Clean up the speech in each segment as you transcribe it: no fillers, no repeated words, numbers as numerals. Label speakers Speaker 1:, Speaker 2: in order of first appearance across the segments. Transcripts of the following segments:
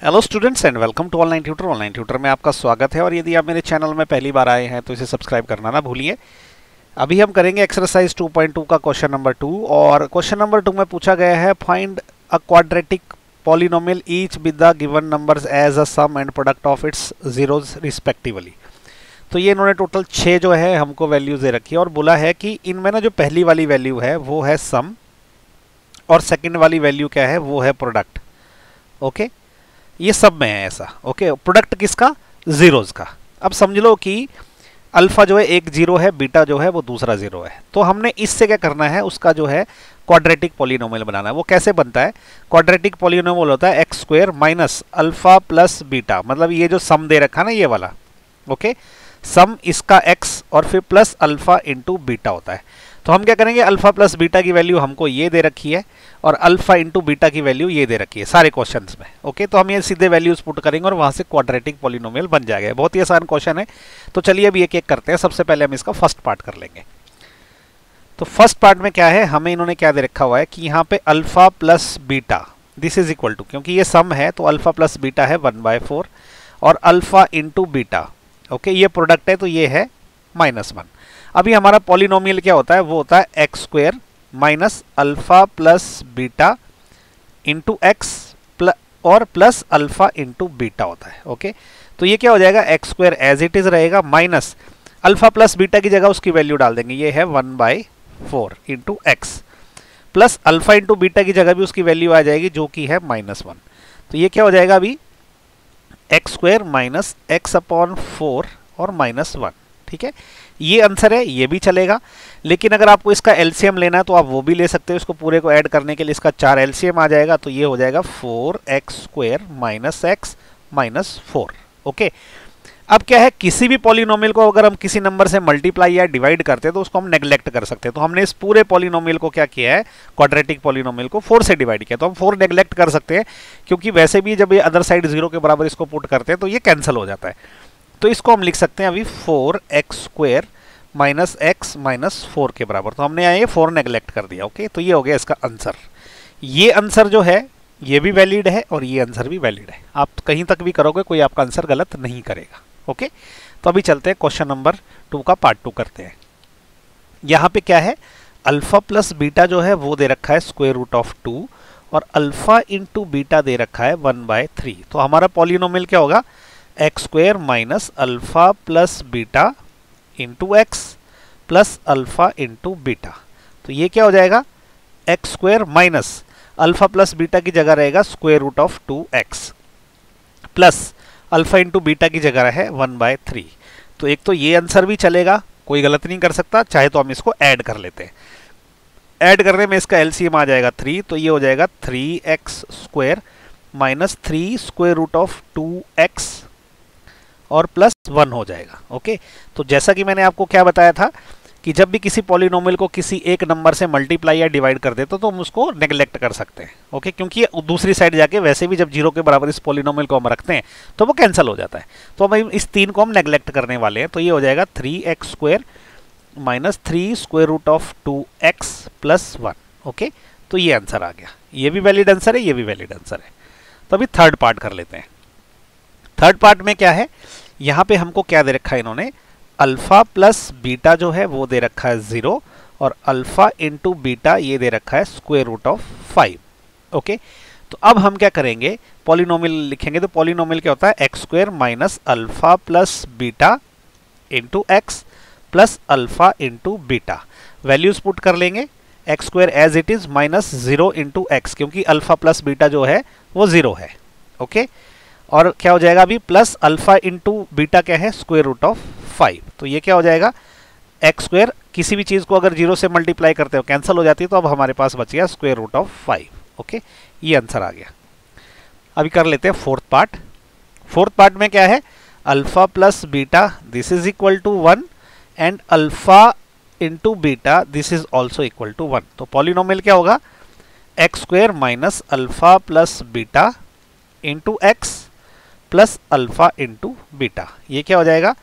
Speaker 1: Hello students and welcome to online tutor. Online tutor में आपका स्वागत है और यदि आप मेरे चैनल में पहली बार आए हैं तो इसे सब्सक्राइब करना ना भूलिए। अभी हम करेंगे एक्सरसाइज 2.2 का क्वेश्चन नंबर 2 और क्वेश्चन नंबर 2 में पूछा गया है find a quadratic polynomial each with the given numbers as a sum and product of its zeros respectively. तो ये इन्होंने टोटल 6 जो है हमको वैल्यूज दे रखी है और बोला है कि इनमें ना जो पहली वाली वैल्यू है वो है सम और सेकेंड वाली वैल्यू क्या है वो है प्रोडक्ट। ओके, ये सब में है ऐसा। ओके, प्रोडक्ट किसका? जीरोज का। अब समझ लो कि अल्फा जो है एक जीरो है, बीटा जो है वो दूसरा जीरो है। तो हमने इससे क्या करना है, उसका जो है क्वाड्रेटिक पॉलिनोमियल बनाना है। वो कैसे बनता है? क्वाड्रेटिक पॉलिनोमियल होता है x square minus alpha plus beta, मतलब ये जो सम दे रखा ना ये वाला। ओके, सम इसका एक्स और फिर प्लस अल्फा इंटू बीटा होता है। तो हम क्या करेंगे, अल्फा प्लस बीटा की वैल्यू हमको ये दे रखी है और अल्फा इंटू बीटा की वैल्यू ये दे रखी है सारे क्वेश्चंस में। ओके, तो हम ये सीधे वैल्यूज पुट करेंगे और वहां से क्वाड्रेटिक पॉलिनोमियल बन जाएगा। बहुत ही आसान क्वेश्चन है। तो चलिए अभी एक एक करते हैं। सबसे पहले हम इसका फर्स्ट पार्ट कर लेंगे। तो फर्स्ट पार्ट में क्या है, हमें इन्होंने क्या दे रखा हुआ है कि यहाँ पे alpha plus beta this is equal to, क्योंकि ये सम है तो अल्फा प्लस बीटा है 1/4 और अल्फा इंटू बीटा। ओके, ये प्रोडक्ट है तो ये है -1। अभी हमारा पॉलिनोमियल क्या होता है, वो होता है x square minus alpha plus beta into x और प्लस अल्फा इंटू बीटा होता है। ओके, तो ये क्या हो जाएगा, x square as it is रहेगा माइनस अल्फा प्लस बीटा की जगह उसकी वैल्यू डाल देंगे, ये है 1/4 into x plus alpha into beta की जगह भी उसकी वैल्यू आ जाएगी जो कि है -1। तो ये क्या हो जाएगा अभी, x square minus x upon 4 और -1। ठीक है, ये आंसर है, ये भी चलेगा। लेकिन अगर आपको इसका एलसीएम लेना है तो आप वो भी ले सकते हो। इसको पूरे को ऐड करने के लिए इसका 4 एलसीएम आ जाएगा, तो ये हो जाएगा 4x square minus x minus 4। Okay, अब क्या है, किसी भी पॉलिनोमियल को अगर हम किसी नंबर से मल्टीप्लाई या डिवाइड करते हैं तो उसको हम नेग्लेक्ट कर सकते हैं। तो हमने इस पूरे पॉलिनोमियल को क्या किया है, क्वाड्रेटिक पॉलिनोमियल को 4 से डिवाइड किया। तो हम 4 नेग्लेक्ट कर सकते हैं, क्योंकि वैसे भी जब ये अदर साइड 0 के बराबर इसको पुट करते हैं तो ये कैंसिल हो जाता है। तो इसको हम लिख सकते हैं अभी 4x square minus x minus 4 के बराबर। तो हमने यहाँ ये 4 नेग्लेक्ट कर दिया। ओके, तो ये हो गया इसका आंसर। ये आंसर जो है ये भी वैलिड है और ये आंसर भी वैलिड है। आप कहीं तक भी करोगे कोई आपका आंसर गलत नहीं करेगा। ओके, तो अभी चलते हैं क्वेश्चन नंबर 2 का पार्ट 2 करते हैं। यहाँ पे क्या है, अल्फा प्लस बीटा जो है वो दे रखा है स्क्वायर रूट ऑफ 2 और अल्फा इंटू बीटा दे रखा है 1/3। तो हमारा पॉलिनोमियल क्या होगा, x square minus alpha plus beta into x plus alpha into beta. तो ये क्या हो जाएगा, x square minus alpha plus beta की जगह रहेगा square root of 2x plus alpha into beta की जगह है 1/3। तो एक तो ये आंसर भी चलेगा, कोई गलत नहीं कर सकता। चाहे तो हम इसको ऐड कर लेते हैं। ऐड करने में इसका एलसीएम आ जाएगा 3, तो ये हो जाएगा 3x square minus 3 square root of 2x और प्लस 1 हो जाएगा। ओके, तो जैसा कि मैंने आपको क्या बताया था कि जब भी किसी पॉलिनोमियल को किसी एक नंबर से मल्टीप्लाई या डिवाइड कर देते तो हम उसको नेग्लेक्ट कर सकते हैं। ओके, क्योंकि दूसरी साइड जाके वैसे भी जब 0 के बराबर इस पॉलिनोमियल को हम रखते हैं तो वो कैंसिल हो जाता है। तो हम इस 3 को हम नेग्लेक्ट करने वाले हैं। तो ये हो जाएगा 3x square minus 3 square root of 2x plus 1। Okay, तो ये आंसर आ गया। ये भी वैलिड आंसर है, ये भी वैलिड आंसर है। तो अभी थर्ड पार्ट कर लेते हैं। थर्ड पार्ट में क्या है, यहाँ पे हमको क्या दे रखा है इन्होंने, अल्फा प्लस बीटा जो है वो दे रखा है 0 और अल्फा इंटू बीटा ये दे रखा है स्क्वायर रूट ऑफ 5। ओके, तो अब हम क्या करेंगे, पॉलिनोमियल लिखेंगे। तो पॉलिनोमियल क्या होता है, x square minus alpha plus beta into x plus alpha into beta. Values put कर लेंगे, x square as it is minus 0 into x, क्योंकि अल्फा प्लस बीटा जो है वो 0 है। ओके, और क्या हो जाएगा अभी, प्लस अल्फा इंटू बीटा क्या है, स्क्वायर रूट ऑफ 5। तो ये क्या हो जाएगा, एक्स स्क्वायर किसी भी चीज़ को अगर 0 से मल्टीप्लाई करते हो कैंसिल हो जाती है, तो अब हमारे पास बच गया स्क्वायर रूट ऑफ 5। ओके, ये आंसर आ गया। अभी कर लेते हैं फोर्थ पार्ट। फोर्थ पार्ट में क्या है, alpha plus beta this is equal to 1 and alpha into beta this is also equal to 1। तो पॉलिनोमियल क्या होगा, x square minus alpha plus beta into x plus alpha into beta. ये क्या हो जाएगा,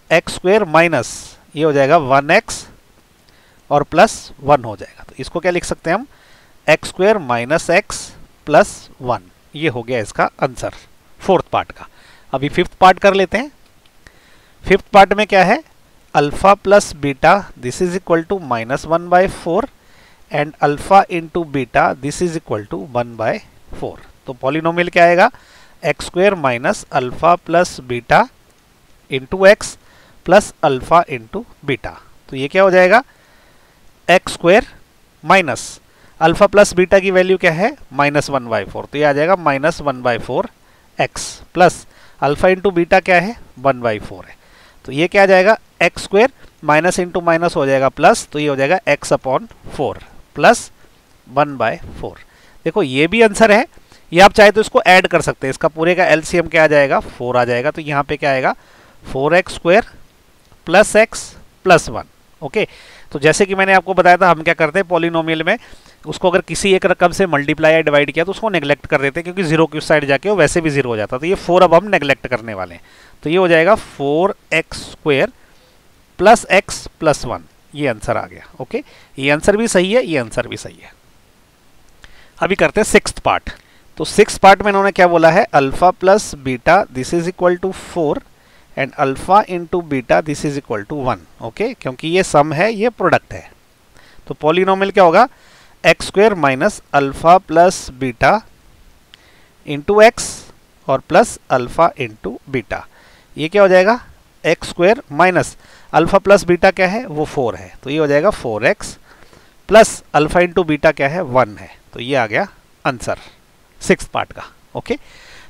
Speaker 1: एक्स स्क्वायर माइनस ये हो जाएगा 1x और प्लस 1 हो जाएगा। तो इसको क्या लिख सकते हैं हम, x square minus x plus 1। ये हो गया इसका आंसर। फोर्थ पार्ट का। अभी फिफ्थ पार्ट कर लेते हैं। फिफ्थ पार्ट में क्या है, alpha plus beta this is equal to -1/4 and alpha into beta this is equal to 1/4। तो पॉलिनोमियल क्या आएगा, x square minus alpha plus beta into x plus alpha into beta. तो ये क्या हो जाएगा, x square minus alpha plus beta की value क्या है -1/4, तो ये आ जाएगा -1/4 x plus alpha into beta क्या है 1/4 है। तो ये क्या आ जाएगा, x square minus into minus हो जाएगा प्लस, तो ये हो जाएगा x अपॉन 4 प्लस 1/4। देखो ये भी आंसर है, ये आप चाहे तो इसको ऐड कर सकते हैं, इसका पूरे का एलसीएम क्या आ जाएगा 4 आ जाएगा। तो यहाँ पे क्या आएगा 4x square plus x plus 1। Okay, तो जैसे कि मैंने आपको बताया था हम क्या करते हैं पॉलिनोमियल में, उसको अगर किसी एक रकम से मल्टीप्लाई या डिवाइड किया तो उसको नेग्लेक्ट कर देते हैं, क्योंकि जीरो की उस साइड जाके वो वैसे भी जीरो हो जाता। तो ये 4 अब हम नेग्लेक्ट करने वाले हैं। तो ये हो जाएगा 4x square plus x plus 1, ये आंसर आ गया। ओके, ये आंसर भी सही है, ये आंसर भी सही है। अभी करते हैं सिक्स्थ पार्ट। तो सिक्स्थ पार्ट में इन्होंने क्या बोला है, alpha plus beta this is equal to 4 and alpha into beta this is equal to 1। Okay, क्योंकि ये सम है, ये प्रोडक्ट है। तो पॉलिनोमियल क्या होगा, x square minus alpha plus beta into x और प्लस अल्फा इंटू बीटा। ये क्या हो जाएगा, x square minus alpha plus beta क्या है वो 4 है, तो ये हो जाएगा 4x plus alpha into beta क्या है 1 है। तो ये आ गया आंसर सिक्स्थ पार्ट का। ओके,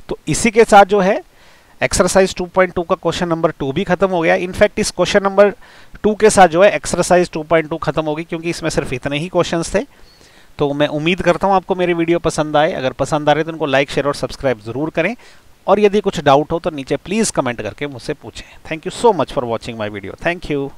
Speaker 1: तो इसी के साथ जो है एक्सरसाइज 2.2 का क्वेश्चन नंबर 2 भी खत्म हो गया। इनफैक्ट इस क्वेश्चन नंबर 2 के साथ जो है एक्सरसाइज 2.2 खत्म होगी, क्योंकि इसमें सिर्फ इतने ही क्वेश्चंस थे। तो मैं उम्मीद करता हूँ आपको मेरी वीडियो पसंद आए। अगर पसंद आ रहे तो उनको लाइक शेयर और सब्सक्राइब जरूर करें, और यदि कुछ डाउट हो तो नीचे प्लीज़ कमेंट करके मुझसे पूछें। Thank you so much for watching my video. Thank you.